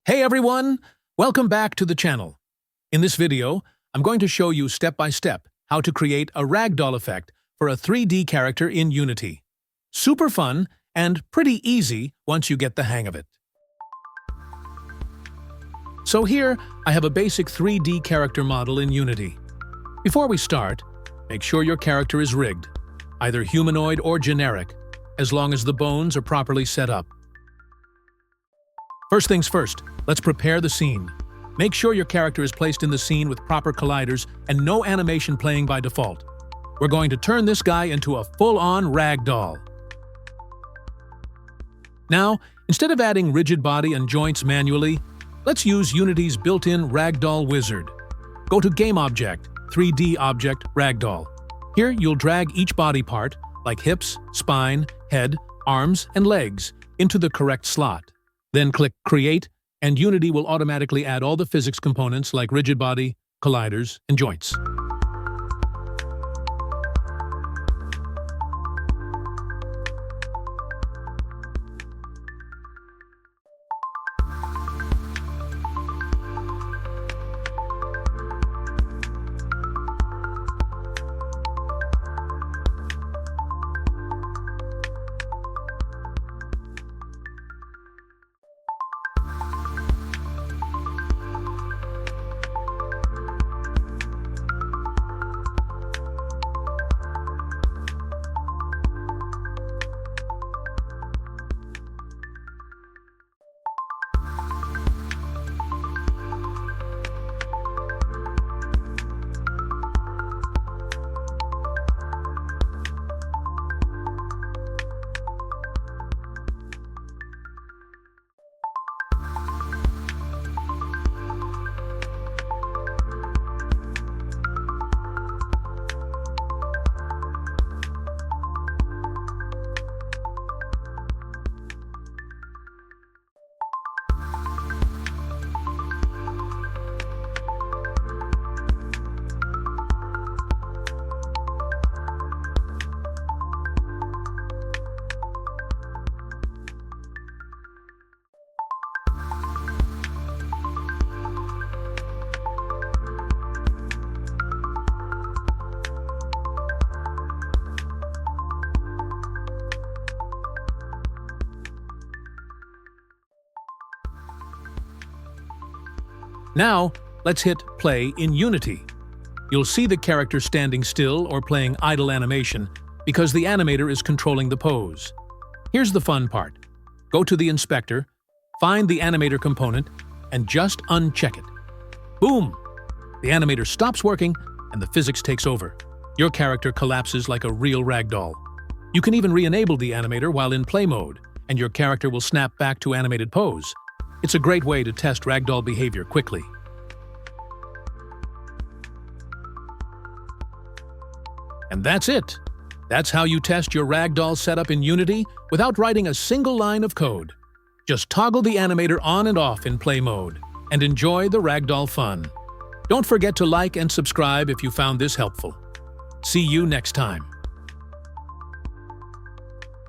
Hey everyone! Welcome back to the channel. In this video, I'm going to show you step by step how to create a ragdoll effect for a 3D character in Unity. Super fun and pretty easy once you get the hang of it. So here, I have a basic 3D character model in Unity. Before we start, make sure your character is rigged, either humanoid or generic, as long as the bones are properly set up. First things first, let's prepare the scene. Make sure your character is placed in the scene with proper colliders and no animation playing by default. We're going to turn this guy into a full-on ragdoll. Now, instead of adding rigid body and joints manually, let's use Unity's built-in Ragdoll wizard. Go to Game Object, 3D Object, Ragdoll. Here, you'll drag each body part, like hips, spine, head, arms, and legs, into the correct slot. Then click Create, and Unity will automatically add all the physics components like rigid body, colliders, and joints. Now, let's hit play in Unity. You'll see the character standing still or playing idle animation because the animator is controlling the pose. Here's the fun part. Go to the inspector, find the animator component, and just uncheck it. Boom! The animator stops working and the physics takes over. Your character collapses like a real ragdoll. You can even re-enable the animator while in play mode, and your character will snap back to animated pose. It's a great way to test ragdoll behavior quickly. And that's it. That's how you test your ragdoll setup in Unity without writing a single line of code. Just toggle the animator on and off in play mode and enjoy the ragdoll fun. Don't forget to like and subscribe if you found this helpful. See you next time.